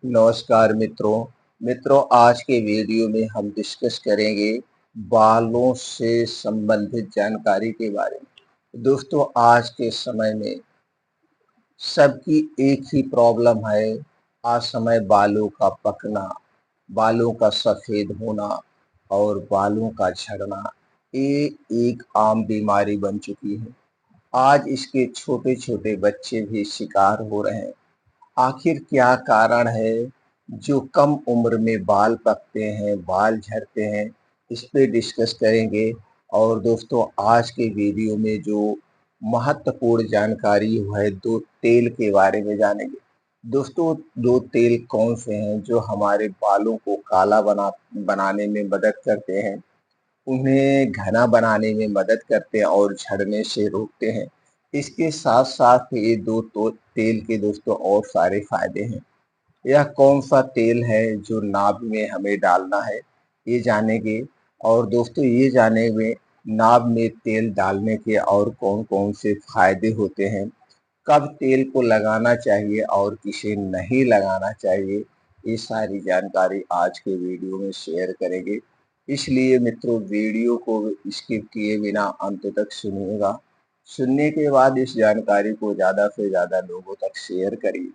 नमस्कार मित्रों आज के वीडियो में हम डिस्कस करेंगे बालों से संबंधित जानकारी के बारे में। दोस्तों आज के समय में सबकी एक ही प्रॉब्लम है। आज समय बालों का पकना, बालों का सफेद होना और बालों का झड़ना, ये एक आम बीमारी बन चुकी है। आज इसके छोटे छोटे बच्चे भी शिकार हो रहे हैं। आखिर क्या कारण है जो कम उम्र में बाल पकते हैं, बाल झड़ते हैं, इस पे डिस्कस करेंगे। और दोस्तों आज के वीडियो में जो महत्वपूर्ण जानकारी है, 2 तेल के बारे में जानेंगे। दोस्तों 2 तेल कौन से हैं जो हमारे बालों को काला बनाने में मदद करते हैं, उन्हें घना बनाने में मदद करते हैं और झड़ने से रोकते हैं। इसके साथ-साथ ये 2 तो तेल के दोस्तों और सारे फ़ायदे हैं। यह कौन-सा तेल है जो नाभ में हमें डालना है, ये जानेंगे। और दोस्तों ये जानेंगे नाभ में तेल डालने के और कौन-कौन से फ़ायदे होते हैं, कब तेल को लगाना चाहिए और किसे नहीं लगाना चाहिए, ये सारी जानकारी आज के वीडियो में शेयर करेंगे। इसलिए मित्रों वीडियो को स्किप किए बिना अंत तक सुनिएगा। सुनने के बाद इस जानकारी को ज़्यादा से ज़्यादा लोगों तक शेयर करिए।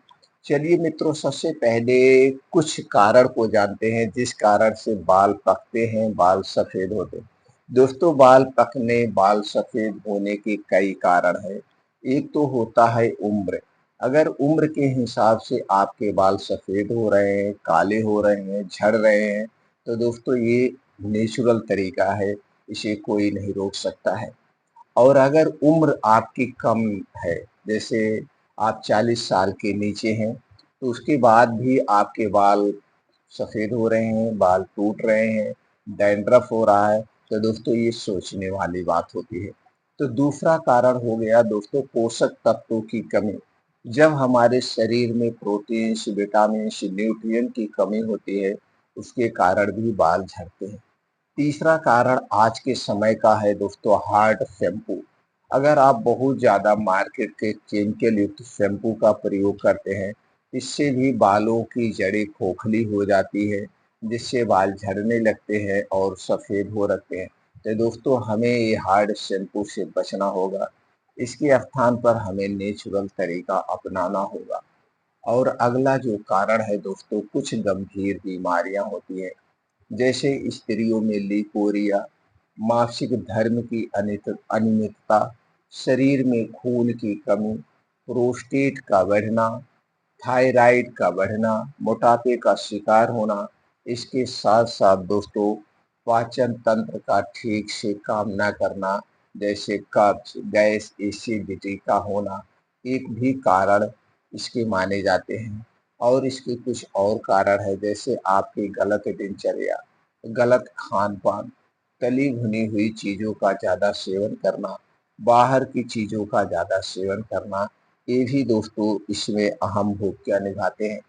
चलिए मित्रों सबसे पहले कुछ कारण को जानते हैं जिस कारण से बाल पकते हैं, बाल सफ़ेद होते हैं। दोस्तों बाल पकने, बाल सफ़ेद होने के कई कारण हैं। एक तो होता है उम्र। अगर उम्र के हिसाब से आपके बाल सफ़ेद हो रहे हैं, काले हो रहे हैं, झड़ रहे हैं, तो दोस्तों ये नेचुरल तरीका है, इसे कोई नहीं रोक सकता है। और अगर उम्र आपकी कम है, जैसे आप 40 साल के नीचे हैं, तो उसके बाद भी आपके बाल सफ़ेद हो रहे हैं, बाल टूट रहे हैं, डैंड्रफ हो रहा है, तो दोस्तों ये सोचने वाली बात होती है। तो दूसरा कारण हो गया दोस्तों पोषक तत्वों की कमी। जब हमारे शरीर में प्रोटीन्स, विटामिन्स, न्यूट्रिएंट की कमी होती है, उसके कारण भी बाल झड़ते हैं। तीसरा कारण आज के समय का है दोस्तों हार्ड शैम्पू। अगर आप बहुत ज़्यादा मार्केट के केमिकल युक्त शैम्पू का प्रयोग करते हैं, इससे भी बालों की जड़ें खोखली हो जाती है, जिससे बाल झड़ने लगते हैं और सफ़ेद हो रखते हैं। तो दोस्तों हमें ये हार्ड शैम्पू से बचना होगा। इसके स्थान पर हमें नेचुरल तरीका अपनाना होगा। और अगला जो कारण है दोस्तों कुछ गंभीर बीमारियां होती हैं, जैसे स्त्रियों में लिपोरिया, मासिक धर्म की अनियमितता, शरीर में खून की कमी, प्रोस्टेट का बढ़ना, थायराइड का बढ़ना, मोटापे का शिकार होना। इसके साथ साथ दोस्तों पाचन तंत्र का ठीक से काम न करना, जैसे कब्ज, गैस, एसिडिटी का होना, एक भी कारण इसके माने जाते हैं। और इसके कुछ और कारण है, जैसे आपकी गलत दिनचर्या, गलत खान-पान, तली भुनी हुई चीज़ों का ज़्यादा सेवन करना, बाहर की चीज़ों का ज़्यादा सेवन करना, ये भी दोस्तों इसमें अहम भूमिका निभाते हैं।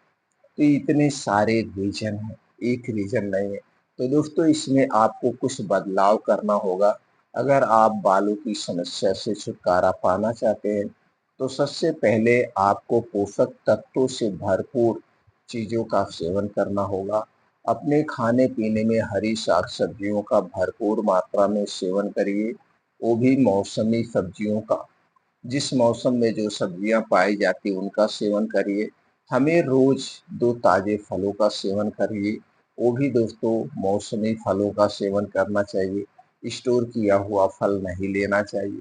तो इतने सारे रीज़न हैं, एक रीज़न नहीं है। तो दोस्तों इसमें आपको कुछ बदलाव करना होगा। अगर आप बालों की समस्या से छुटकारा पाना चाहते हैं, तो सबसे पहले आपको पोषक तत्वों से भरपूर चीज़ों का सेवन करना होगा। अपने खाने-पीने में हरी साग-सब्जियों का भरपूर मात्रा में सेवन करिए, वो भी मौसमी सब्जियों का। जिस मौसम में जो सब्जियां पाई जाती हैं उनका सेवन करिए। हमें रोज 2 ताज़े फलों का सेवन करिए, वो भी दोस्तों मौसमी फलों का सेवन करना चाहिए, स्टोर किया हुआ फल नहीं लेना चाहिए।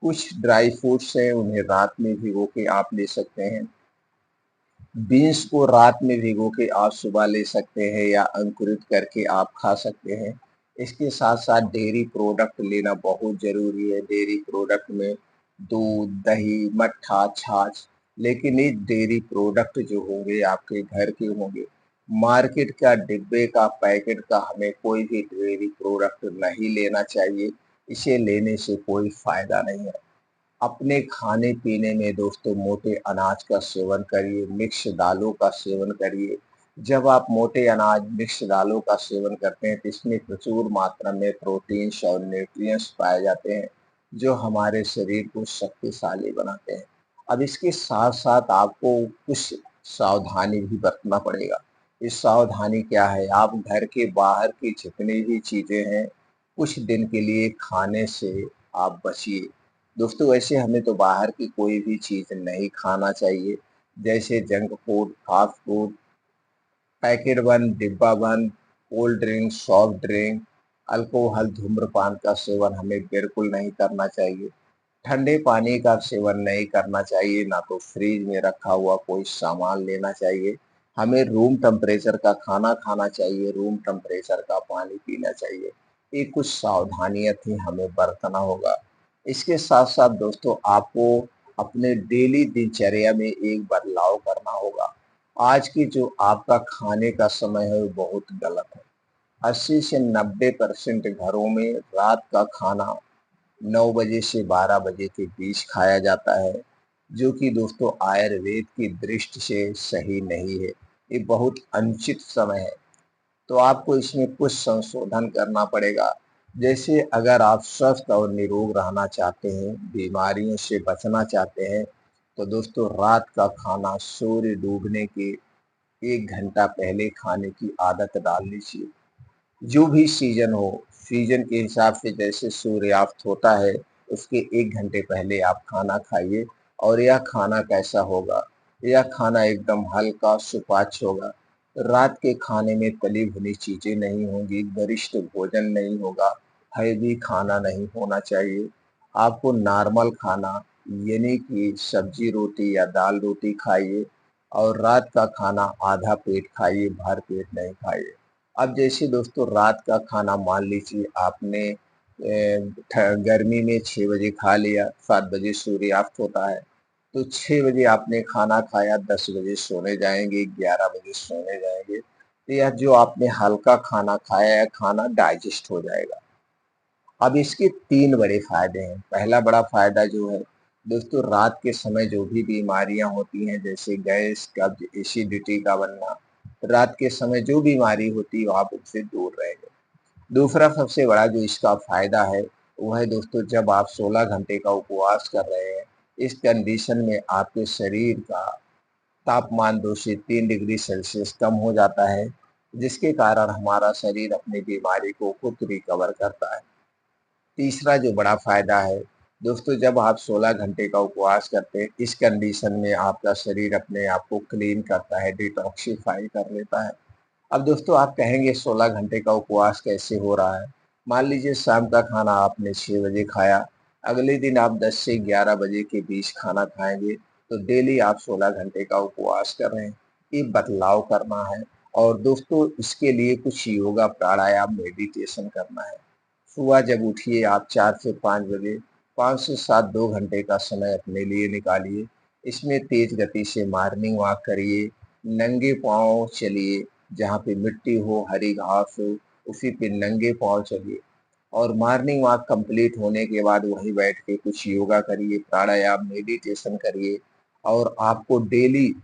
कुछ ड्राई फ्रूट्स हैं उन्हें रात में भिगो के आप ले सकते हैं। बीन्स को रात में भिगो के आप सुबह ले सकते हैं या अंकुरित करके आप खा सकते हैं। इसके साथ-साथ डेयरी प्रोडक्ट लेना बहुत ज़रूरी है। डेयरी प्रोडक्ट में दूध, दही, मट्ठा, छाछ, लेकिन ये डेयरी प्रोडक्ट जो होंगे आपके घर के होंगे। मार्केट का डिब्बे का, पैकेट का हमें कोई भी डेयरी प्रोडक्ट नहीं लेना चाहिए। इसे लेने से कोई फ़ायदा नहीं है। अपने खाने-पीने में दोस्तों मोटे अनाज का सेवन करिए, मिक्स दालों का सेवन करिए। जब आप मोटे अनाज, मिक्स दालों का सेवन करते हैं तो इसमें प्रचुर मात्रा में प्रोटीन्स और न्यूट्रिएंट्स पाए जाते हैं, जो हमारे शरीर को शक्तिशाली बनाते हैं। अब इसके साथ-साथ आपको कुछ सावधानी भी बरतना पड़ेगा। इस सावधानी क्या है, आप घर के बाहर की जितनी भी चीज़ें हैं, कुछ दिन के लिए खाने से आप बचिए। दोस्तों वैसे हमें तो बाहर की कोई भी चीज़ नहीं खाना चाहिए, जैसे junk food, fast food, packet बंद, डिब्बा बंद, cold drink, soft drink, alcohol, धूम्रपान का सेवन हमें बिल्कुल नहीं करना चाहिए। ठंडे पानी का सेवन नहीं करना चाहिए, ना तो फ्रिज में रखा हुआ कोई सामान लेना चाहिए। हमें रूम टेम्परेचर का खाना खाना चाहिए, रूम टेम्परेचर का पानी पीना चाहिए। ये कुछ सावधानियाँ थी हमें बरतना होगा। इसके साथ-साथ दोस्तों आपको अपने डेली दिनचर्या में एक बदलाव करना होगा। आज की जो आपका खाने का समय है वो बहुत गलत है। 80 से 90% घरों में रात का खाना 9 बजे से 12 बजे के बीच खाया जाता है, जो कि दोस्तों आयुर्वेद की दृष्टि से सही नहीं है। ये बहुत अनुचित समय है, तो आपको इसमें कुछ संशोधन करना पड़ेगा। जैसे अगर आप स्वस्थ और निरोग रहना चाहते हैं, बीमारियों से बचना चाहते हैं, तो दोस्तों रात का खाना सूर्य डूबने के 1 घंटा पहले खाने की आदत डाल लीजिए। जो भी सीज़न हो, सीज़न के हिसाब से जैसे सूर्यास्त होता है, उसके 1 घंटे पहले आप खाना खाइए। और यह खाना कैसा होगा? यह खाना एकदम हल्का सुपाच्य होगा। रात के खाने में तली भुनी चीज़ें नहीं होंगी, गरिष्ठ भोजन नहीं होगा, हैवी खाना नहीं होना चाहिए। आपको नॉर्मल खाना यानी कि सब्ज़ी रोटी या दाल रोटी खाइए और रात का खाना आधा पेट खाइए, भर पेट नहीं खाइए। अब जैसे दोस्तों रात का खाना मान लीजिए आपने गर्मी में 6 बजे खा लिया, 7 बजे सूर्यास्त होता है, तो 6 बजे आपने खाना खाया, 10 बजे सोने जाएँगे, 11 बजे सोने जाएँगे, तो यह जो आपने हल्का खाना खाया है, खाना डाइजेस्ट हो जाएगा। अब इसके 3 बड़े फ़ायदे हैं। पहला बड़ा फ़ायदा जो है, दोस्तों रात के समय जो भी बीमारियाँ होती हैं जैसे गैस, कब्ज़, एसिडिटी का बनना, रात के समय जो बीमारी होती है आप उससे दूर रहेंगे। दूसरा सबसे बड़ा जो इसका फ़ायदा है, वो है दोस्तों जब आप 16 घंटे का उपवास कर रहे हैं, इस कंडीशन में आपके शरीर का तापमान 2 से 3 डिग्री सेल्सियस कम हो जाता है, जिसके कारण हमारा शरीर अपनी बीमारी को खुद रिकवर करता है। तीसरा जो बड़ा फ़ायदा है, दोस्तों जब आप 16 घंटे का उपवास करते हैं, इस कंडीशन में आपका शरीर अपने आप को क्लीन करता है, डिटॉक्सिफ़ाई कर लेता है। अब दोस्तों आप कहेंगे 16 घंटे का उपवास कैसे हो रहा है? मान लीजिए शाम का खाना आपने 6 बजे खाया, अगले दिन आप 10 से 11 बजे के बीच खाना खाएँगे, तो डेली आप 16 घंटे का उपवास कर रहे हैं। ये बदलाव करना है और दोस्तों इसके लिए कुछ योगा, प्राणायाम, मेडिटेशन करना है। सुबह जब उठिए आप 4 से 5 बजे, 5 से 7 2 घंटे का समय अपने लिए निकालिए। इसमें तेज़ गति से मॉर्निंग वॉक करिए, नंगे पाँव चलिए, जहाँ पे मिट्टी हो, हरी घास हो, उसी पे नंगे पाँव चलिए। और मॉर्निंग वॉक कंप्लीट होने के बाद वहीं बैठ के कुछ योगा करिए, प्राणायाम, मेडिटेशन करिए और आपको डेली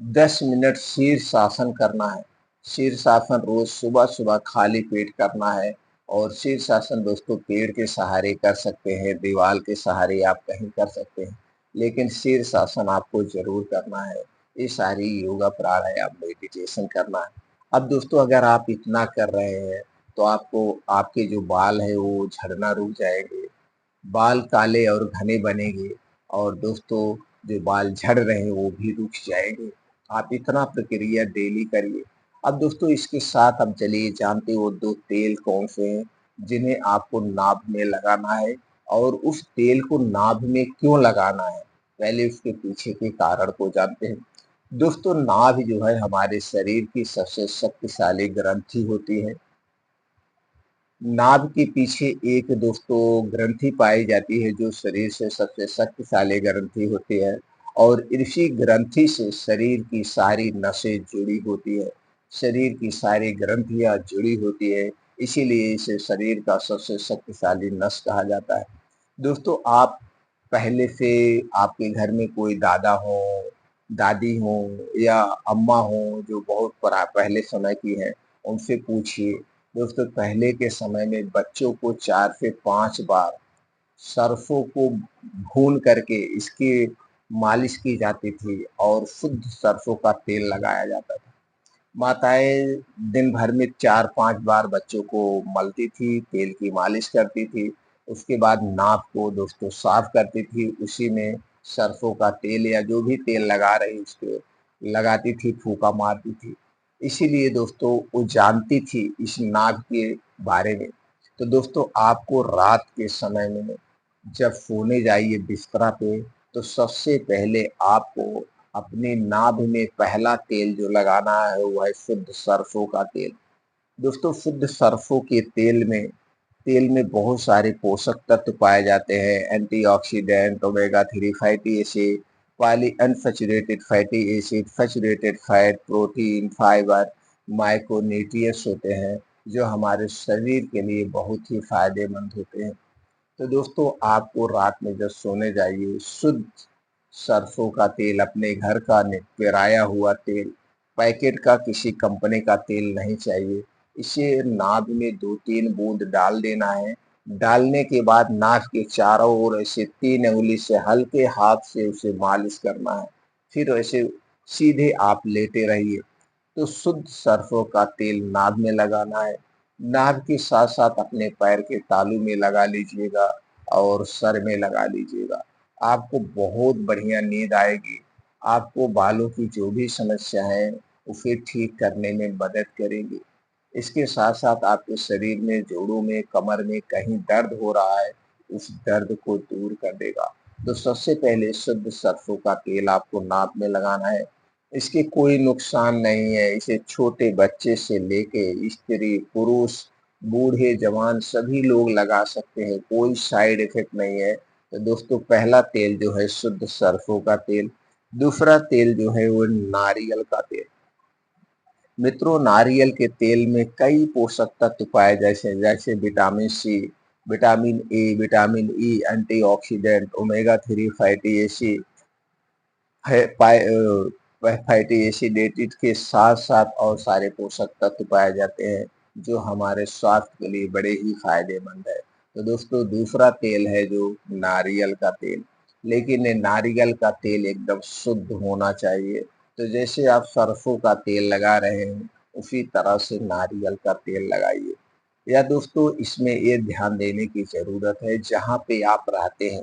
10 मिनट शीर्षासन करना है। शीर्षासन रोज़ सुबह-सुबह खाली पेट करना है और शीर्षासन दोस्तों पेड़ के सहारे कर सकते हैं, दीवार के सहारे आप कहीं कर सकते हैं, लेकिन शीर्षासन आपको ज़रूर करना है। ये सारी योगा, प्राणायाम, मेडिटेशन करना है। अब दोस्तों अगर आप इतना कर रहे हैं, तो आपको आपके जो बाल हैं वो झड़ना रुक जाएँगे। बाल काले और घने बनेंगे और दोस्तों जो बाल झड़ रहे हैं वो भी रुक जाएँगे। आप इतना प्रक्रिया डेली करिए। अब दोस्तों इसके साथ अब चलिए जानते हो 2 तेल कौन से हैं, जिन्हें आपको नाभ में लगाना है और उस तेल को नाभ में क्यों लगाना है? पहले उसके पीछे के कारण को जानते हैं। दोस्तों नाभ जो है हमारे शरीर की सबसे शक्तिशाली ग्रंथि होती है। नाभ के पीछे एक दोस्तों ग्रंथि पाई जाती है जो शरीर से सबसे शक्तिशाली ग्रंथि होती है और इसी ग्रंथि से शरीर की सारी नसें जुड़ी होती है, शरीर की सारी ग्रंथियाँ जुड़ी होती है, इसीलिए इसे शरीर का सबसे शक्तिशाली नस कहा जाता है। दोस्तों आप पहले से आपके घर में कोई दादा हो, दादी हो या अम्मा हो जो बहुत पहले समय की हैं, उनसे पूछिए। दोस्तों पहले के समय में बच्चों को 4 से 5 बार सरसों को भून करके इसके मालिश की जाती थी और शुद्ध सरसों का तेल लगाया जाता था। माताएं दिन भर में 4-5 बार बच्चों को मलती थी, तेल की मालिश करती थी। उसके बाद नाक को दोस्तों साफ करती थी, उसी में सरसों का तेल या जो भी तेल लगा रही उसको लगाती थी, फूँका मारती थी। इसीलिए दोस्तों वो जानती थी इस नाग के बारे में। तो दोस्तों आपको रात के समय में जब सोने जाइए बिस्तरा पे, तो सबसे पहले आपको अपनी नाभि में पहला तेल जो लगाना है वो है शुद्ध सरसों का तेल। दोस्तों शुद्ध सरसों के तेल में बहुत सारे पोषक तत्व पाए जाते हैं, antioxidant, omega 3 fatty acid, poly unsaturated fatty acid, saturated fat, protein, fibre, micronutrients होते हैं जो हमारे शरीर के लिए बहुत ही फायदेमंद होते हैं। तो दोस्तों आपको रात में जब सोने जाइए शुद्ध सरसों का तेल, अपने घर का पेराया हुआ तेल, पैकेट का किसी कंपनी का तेल नहीं चाहिए। इसे नाभ में 2-3 बूंद डाल देना है। डालने के बाद नाक के चारों ओर ऐसे 3 अंगुली से हल्के हाथ से उसे मालिश करना है। फिर ऐसे सीधे आप लेटे रहिए। तो शुद्ध सरसों का तेल नाभ में लगाना है। नाभ के साथ साथ अपने पैर के तालू में लगा लीजिएगा और सर में लगा लीजिएगा। आपको बहुत बढ़िया नींद आएगी। आपको बालों की जो भी समस्या है उसे ठीक करने में मदद करेगी। इसके साथ साथ आपके शरीर में, जोड़ों में, कमर में कहीं दर्द हो रहा है, उस दर्द को दूर कर देगा। तो सबसे पहले शुद्ध सरसों का तेल आपको नाक में लगाना है। इसके कोई नुकसान नहीं है। इसे छोटे बच्चे से लेके स्त्री, पुरुष, बूढ़े, जवान सभी लोग लगा सकते हैं, कोई साइड इफेक्ट नहीं है। तो दोस्तों पहला तेल जो है शुद्ध सरसों का तेल। दूसरा तेल जो है वो नारियल का तेल। मित्रों नारियल के तेल में कई पोषक तत्व पाए जैसे जैसे vitamin C, vitamin A, vitamin E, antioxidant, omega 3 fatty acid, fatty एसिडेटेड के साथ साथ और सारे पोषक तत्व पाए जाते हैं जो हमारे स्वास्थ्य के लिए बड़े ही फायदेमंद है। तो दोस्तों दूसरा तेल है जो नारियल का तेल, लेकिन ये नारियल का तेल एकदम शुद्ध होना चाहिए। तो जैसे आप सरसों का तेल लगा रहे हैं उसी तरह से नारियल का तेल लगाइए। या दोस्तों इसमें ये ध्यान देने की ज़रूरत है जहाँ पे आप रहते हैं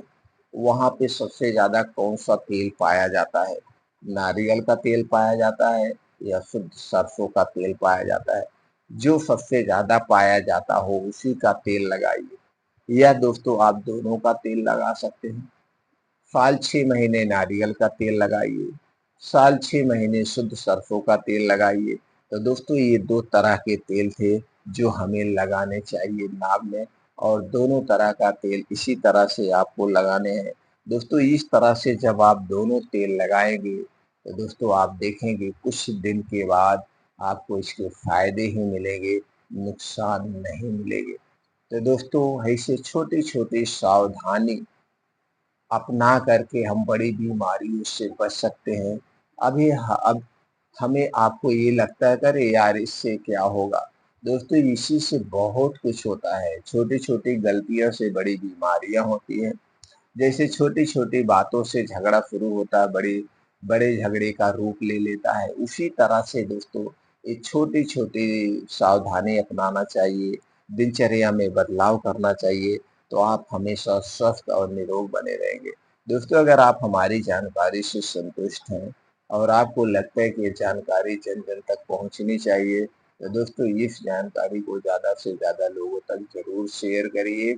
वहाँ पे सबसे ज़्यादा कौन-सा तेल पाया जाता है? नारियल का तेल पाया जाता है या शुद्ध सरसों का तेल पाया जाता है? जो सबसे ज़्यादा पाया जाता हो उसी का तेल लगाइए। या दोस्तों आप दोनों का तेल लगा सकते हैं। साल 6 महीने नारियल का तेल लगाइए, साल 6 महीने शुद्ध सरसों का तेल लगाइए। तो दोस्तों ये 2 तरह के तेल थे जो हमें लगाने चाहिए नाभ में, और दोनों तरह का तेल इसी तरह से आपको लगाने हैं। दोस्तों इस तरह से जब आप दोनों तेल लगाएँगे तो दोस्तों आप देखेंगे कुछ दिन के बाद आपको इसके फ़ायदे ही मिलेंगे, नुकसान नहीं मिलेंगे। तो दोस्तों ऐसे छोटी-छोटी सावधानी अपना करके हम बड़ी बीमारियों से बच सकते हैं। अब हमें आपको ये लगता है कि अरे यार इससे क्या होगा? दोस्तों इसी से बहुत कुछ होता है। छोटी-छोटी गलतियों से बड़ी बीमारियाँ होती हैं। जैसे छोटी-छोटी बातों से झगड़ा शुरू होता है, बड़े झगड़े का रूप ले लेता है। उसी तरह से दोस्तों ये छोटी-छोटी सावधानी अपनाना चाहिए, दिनचर्या में बदलाव करना चाहिए, तो आप हमेशा स्वस्थ और निरोग बने रहेंगे। दोस्तों अगर आप हमारी जानकारी से संतुष्ट हैं और आपको लगता है कि ये जानकारी जन-जन तक पहुँचनी चाहिए, तो दोस्तों इस जानकारी को ज़्यादा से ज़्यादा लोगों तक ज़रूर शेयर करिए,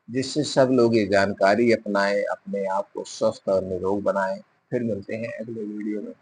जिससे सब लोग ये जानकारी अपनाएँ, अपने आप को स्वस्थ और निरोग बनाएँ। फिर मिलते हैं अगले वीडियो में।